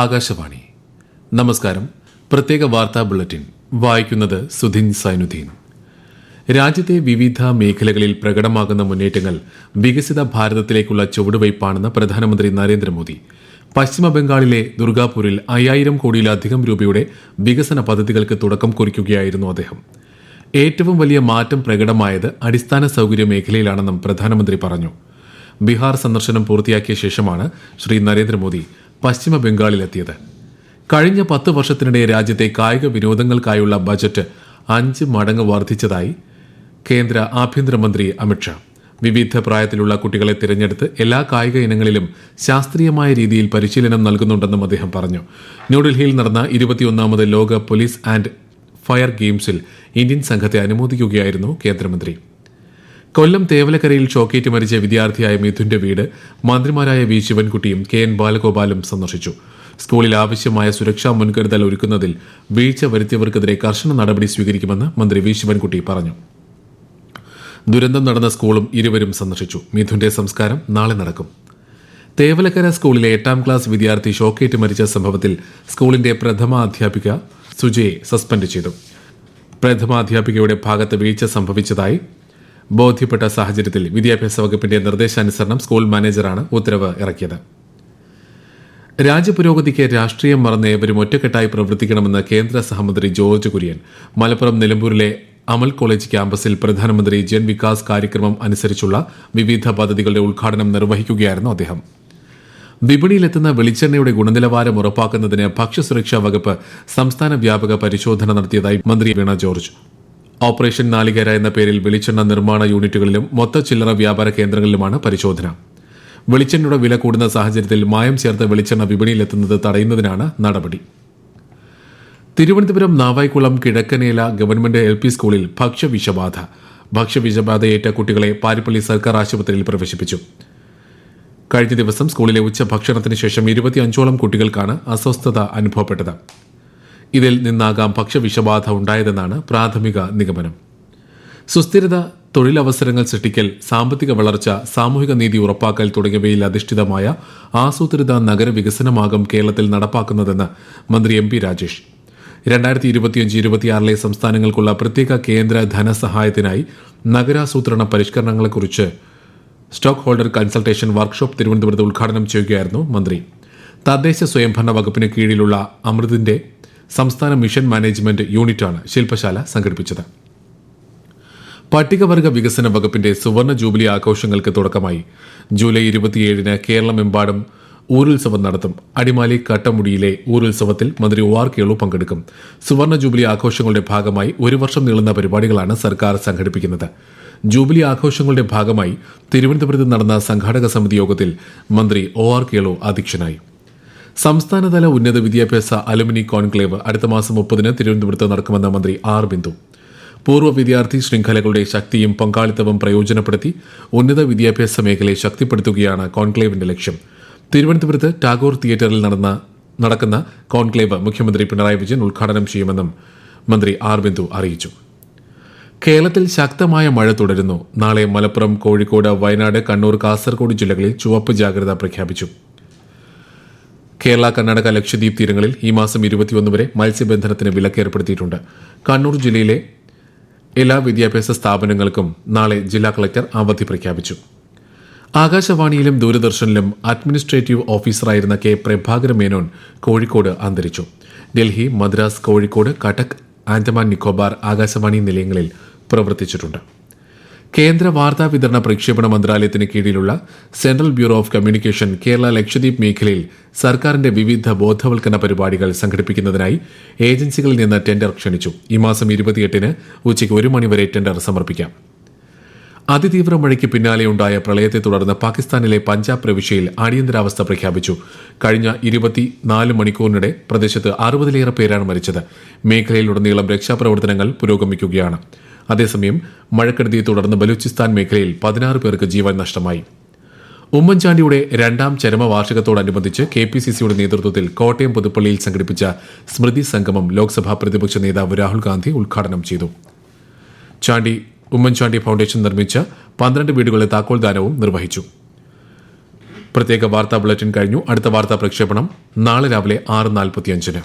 ആകാശവാണി. നമസ്കാരം. പ്രത്യേക വാർത്താ ബുള്ളറ്റിൻ വായിക്കുന്നത് സുധിൻ സൈനുദ്ദീൻ. രാജ്യത്തെ വിവിധ മേഖലകളിൽ പ്രകടമാകുന്ന മുന്നേറ്റങ്ങൾ വികസിത ഭാരതത്തിലേക്കുള്ള ചുവടുവയ്പ്പാണെന്ന് പ്രധാനമന്ത്രി നരേന്ദ്രമോദി. പശ്ചിമബംഗാളിലെ ദുർഗാപൂരിൽ 5000 കോടിയിലധികം രൂപയുടെ വികസന പദ്ധതികൾക്ക് തുടക്കം കുറിക്കുകയായിരുന്നു അദ്ദേഹം. ഏറ്റവും വലിയ മാറ്റം പ്രകടമായത് അടിസ്ഥാന സൌകര്യ മേഖലയിലാണെന്നും പ്രധാനമന്ത്രി പറഞ്ഞു. ബീഹാർ സന്ദർശനം പൂർത്തിയാക്കിയ ശേഷമാണ് ശ്രീ നരേന്ദ്രമോദി പശ്ചിമ ബംഗാളിലെത്തിയത്. കഴിഞ്ഞ 10 വർഷത്തിനിടെ രാജ്യത്തെ കായിക വിനോദങ്ങൾക്കായുള്ള ബജറ്റ് 5 മടങ്ങ് വർദ്ധിച്ചതായി കേന്ദ്ര ആഭ്യന്തരമന്ത്രി അമിത്ഷാ. വിവിധ പ്രായത്തിലുള്ള കുട്ടികളെ തിരഞ്ഞെടുത്ത് എല്ലാ കായിക ഇനങ്ങളിലും ശാസ്ത്രീയമായ രീതിയിൽ പരിശീലനം നൽകുന്നുണ്ടെന്നും അദ്ദേഹം പറഞ്ഞു. ന്യൂഡൽഹിയിൽ നടന്ന 21ാമത് ലോക പോലീസ് ആൻഡ് ഫയർ ഗെയിംസിൽ ഇന്ത്യൻ സംഘത്തെ അനുമോദിക്കുകയായിരുന്നു കേന്ദ്രമന്ത്രി. കൊല്ലം തേവലക്കരയിൽ ഷോക്കേറ്റ് മരിച്ച വിദ്യാർത്ഥിയായ മിഥുന്റെ വീട് മന്ത്രിമാരായ വി ശിവൻകുട്ടിയും കെ എൻ ബാലഗോപാലും സന്ദർശിച്ചു. സ്കൂളിൽ ആവശ്യമായ സുരക്ഷാ മുൻകരുതൽ ഒരുക്കുന്നതിൽ വീഴ്ച വരുത്തിയവർക്കെതിരെ കർശന നടപടി സ്വീകരിക്കുമെന്ന് മന്ത്രി വി ശിവൻകുട്ടി പറഞ്ഞു. ദുരന്തം നടന്ന സ്കൂളും ഇരുവരും സന്ദർശിച്ചു. മിഥുന്റെ സംസ്കാരം നാളെ നടക്കും. തേവലക്കര സ്കൂളിലെ 8ാം ക്ലാസ് വിദ്യാർത്ഥി ഷോക്കേറ്റ് മരിച്ച സംഭവത്തിൽ സ്കൂളിന്റെ പ്രഥമാധ്യാപിക സുജയെ സസ്പെൻഡ് ചെയ്തു. പ്രഥമാധ്യാപികയുടെ ഭാഗത്ത് വീഴ്ച സംഭവിച്ചതായി ബോധ്യപ്പെട്ട സാഹചര്യത്തിൽ വിദ്യാഭ്യാസ വകുപ്പിന്റെ നിർദ്ദേശാനുസരണം സ്കൂൾ മാനേജറാണ് ഉത്തരവ് ഇറക്കിയത്. രാജ്യപുരോഗതിക്ക് രാഷ്ട്രീയം മറന്ന് ഏവരും ഒറ്റക്കെട്ടായി പ്രവർത്തിക്കണമെന്ന് കേന്ദ്ര സഹമന്ത്രി ജോർജ് കുര്യൻ. മലപ്പുറം നിലമ്പൂരിലെ അമൽ കോളേജ് ക്യാമ്പസിൽ പ്രധാനമന്ത്രി ജൻ വികാസ് കാര്യക്രമം അനുസരിച്ചുള്ള വിവിധ പദ്ധതികളുടെ ഉദ്ഘാടനം നിർവഹിക്കുകയായിരുന്നു അദ്ദേഹം. വിപണിയിലെത്തുന്ന വെളിച്ചെണ്ണയുടെ ഗുണനിലവാരം ഉറപ്പാക്കുന്നതിന് ഭക്ഷ്യസുരക്ഷാ വകുപ്പ് സംസ്ഥാന വ്യാപക പരിശോധന നടത്തിയതായി മന്ത്രി വീണ ജോർജ്. ഓപ്പറേഷൻ നാളികേര എന്ന പേരിൽ വെളിച്ചെണ്ണ നിർമ്മാണ യൂണിറ്റുകളിലും മൊത്ത ചില്ലറ വ്യാപാര കേന്ദ്രങ്ങളിലുമാണ് പരിശോധന. വെളിച്ചെണ്ണയുടെ വില കൂടുന്ന സാഹചര്യത്തിൽ മായം ചേർത്ത വെളിച്ചെണ്ണ വിപണിയിലെത്തുന്നത് തടയുന്നതിനാണ് നടപടി. തിരുവനന്തപുരം നാവായിക്കുളം കിഴക്കനേല ഗവൺമെന്റ് LP സ്കൂളിൽ ഭക്ഷ്യവിഷബാധയേറ്റ കുട്ടികളെ പാരിപ്പള്ളി സർക്കാർ ആശുപത്രിയിൽ പ്രവേശിപ്പിച്ചു. കഴിഞ്ഞ ദിവസം സ്കൂളിലെ ഉച്ചഭക്ഷണത്തിന് ശേഷം 25ഓളം കുട്ടികൾക്കാണ് അസ്വസ്ഥത അനുഭവപ്പെട്ടത്. ഇതിൽ നിന്നാകാം ഭക്ഷ്യവിഷബാധ ഉണ്ടായതെന്നാണ് പ്രാഥമിക നിഗമനം. സുസ്ഥിരത, തൊഴിലവസരങ്ങൾ സൃഷ്ടിക്കൽ, സാമ്പത്തിക വളർച്ച, സാമൂഹിക നീതി ഉറപ്പാക്കൽ തുടങ്ങിയവയിൽ അധിഷ്ഠിതമായ ആസൂത്രിത നഗരവികസനമാകും കേരളത്തിൽ നടപ്പാക്കുന്നതെന്ന് മന്ത്രി MP രാജേഷ്. 2025-26 സംസ്ഥാനങ്ങൾക്കുള്ള പ്രത്യേക കേന്ദ്ര ധനസഹായത്തിനായി നഗരാസൂത്രണ പരിഷ്കരണങ്ങളെക്കുറിച്ച് സ്റ്റോക്ക് ഹോൾഡർ കൺസൾട്ടേഷൻ വർക്ക്ഷോപ്പ് തിരുവനന്തപുരത്ത് ഉദ്ഘാടനം ചെയ്യുകയായിരുന്നു മന്ത്രി. തദ്ദേശ സ്വയംഭരണ വകുപ്പിന് കീഴിലുള്ള അമൃതിന്റെ സംസ്ഥാന മിഷൻ മാനേജ്മെന്റ് യൂണിറ്റാണ് ശില്പശാല സംഘടിപ്പിച്ചത്. പട്ടികവർഗ വികസന വകുപ്പിന്റെ സുവർണ ജൂബിലി ആഘോഷങ്ങൾക്ക് തുടക്കമായി. ജൂലൈ 27-ന് കേരളമെമ്പാടും ഊരുത്സവം നടത്തും. അടിമാലി കട്ടമുടിയിലെ ഊരുത്സവത്തിൽ മന്ത്രി OR കേളു പങ്കെടുക്കും. സുവർണ ജൂബിലി ആഘോഷങ്ങളുടെ ഭാഗമായി 1 വർഷം നീളുന്ന പരിപാടികളാണ് സർക്കാർ സംഘടിപ്പിക്കുന്നത്. ജൂബിലി ആഘോഷങ്ങളുടെ ഭാഗമായി തിരുവനന്തപുരത്ത് നടന്ന സംഘാടക സമിതി യോഗത്തിൽ മന്ത്രി OR കേളു അധ്യക്ഷനായി. സംസ്ഥാനതല ഉന്നത വിദ്യാഭ്യാസ അലുമിനി കോൺക്ലേവ് അടുത്ത മാസം 30-ന് തിരുവനന്തപുരത്ത് നടക്കുമെന്ന് മന്ത്രി R ബിന്ദു. പൂർവ്വ വിദ്യാർത്ഥി ശൃംഖലകളുടെ ശക്തിയും പങ്കാളിത്തവും പ്രയോജനപ്പെടുത്തി ഉന്നത വിദ്യാഭ്യാസ മേഖലയെ ശക്തിപ്പെടുത്തുകയാണ് കോൺക്ലേവിന്റെ ലക്ഷ്യം. തിരുവനന്തപുരത്ത് ടാഗോർ തിയേറ്ററിൽ നടക്കുന്ന കോൺക്ലേവ് മുഖ്യമന്ത്രി പിണറായി വിജയൻ ഉദ്ഘാടനം ചെയ്യുമെന്നും മന്ത്രി R ബിന്ദു അറിയിച്ചു. കേരളത്തിൽ ശക്തമായ മഴ തുടരുന്നു. നാളെ മലപ്പുറം, കോഴിക്കോട്, വയനാട്, കണ്ണൂർ, കാസർഗോഡ് ജില്ലകളിൽ ചുവപ്പ് ജാഗ്രത പ്രഖ്യാപിച്ചു. കേരള, കർണാടക, ലക്ഷദ്വീപ് തീരങ്ങളിൽ ഈ മാസം 21 വരെ മത്സ്യബന്ധനത്തിന് വിലക്ക് ഏർപ്പെടുത്തിയിട്ടുണ്ട്. കണ്ണൂർ ജില്ലയിലെ എല്ലാ വിദ്യാഭ്യാസ സ്ഥാപനങ്ങൾക്കും നാളെ ജില്ലാ കളക്ടർ അവധി പ്രഖ്യാപിച്ചു. ആകാശവാണിയിലും ദൂരദർശനിലും അഡ്മിനിസ്ട്രേറ്റീവ് ഓഫീസറായിരുന്ന K പ്രഭാകര മേനോൻ കോഴിക്കോട് അന്തരിച്ചു. ഡൽഹി, മദ്രാസ്, കോഴിക്കോട്, കട്ടക്, ആൻഡമാൻ നിക്കോബാർ ആകാശവാണി നിലയങ്ങളിൽ പ്രവർത്തിച്ചിട്ടുണ്ട്. കേന്ദ്ര വാർത്താ വിതരണ പ്രക്ഷേപണ മന്ത്രാലയത്തിന് കീഴിലുള്ള central bureau of communication Kerala Lakshadweep മേഖലയിൽ സർക്കാരിന്റെ വിവിധ ബോധവൽക്കരണ പരിപാടികൾ സംഘടിപ്പിക്കുന്നതിനായി ഏജൻസികളിൽ നിന്ന് ടെൻഡർ ക്ഷണിച്ചു. ഈ മാസം 28-ന് ഉച്ചയ്ക്ക് 1 മണിവരെ ടെൻഡർ സമർപ്പിക്കാം. അതിതീവ്ര മഴയ്ക്ക് പിന്നാലെയുണ്ടായ പ്രളയത്തെ തുടർന്ന് പാകിസ്ഥാനിലെ പഞ്ചാബ് പ്രവിശ്യയിൽ അടിയന്തരാവസ്ഥ പ്രഖ്യാപിച്ചു. കഴിഞ്ഞ 24 മണിക്കൂറിനിടെ പ്രദേശത്ത് 60-ലേറെ പേരാണ് മരിച്ചത്. മേഖലയിലുടനീളം രക്ഷാപ്രവർത്തനങ്ങൾ പുരോഗമിക്കുകയാണ്. അതേസമയം മഴക്കെടുതിയെ തുടർന്ന് ബലൂചിസ്ഥാൻ മേഖലയിൽ 16 പേർക്ക് ജീവൻ നഷ്ടമായി. ഉമ്മൻചാണ്ടിയുടെ 2ാം ചരമവാർഷികത്തോടനുബന്ധിച്ച് KPCCയുടെ നേതൃത്വത്തിൽ കോട്ടയം പുതുപ്പള്ളിയിൽ സംഘടിപ്പിച്ച സ്മൃതി സംഗമം ലോക്സഭാ പ്രതിപക്ഷ നേതാവ് രാഹുൽ ഗാന്ധി ഉദ്ഘാടനം ചെയ്തു. ഉമ്മൻചാണ്ടി ഫൗണ്ടേഷൻ നിർമ്മിച്ച 12 വീടുകളുടെ താക്കോൽദാനവും നിർവഹിച്ചു. പ്രത്യേക വാർത്താ ബുള്ളറ്റിൻ കഴിഞ്ഞു. അടുത്ത വാർത്താ പ്രക്ഷേപണം നാളെ രാവിലെ 6:45.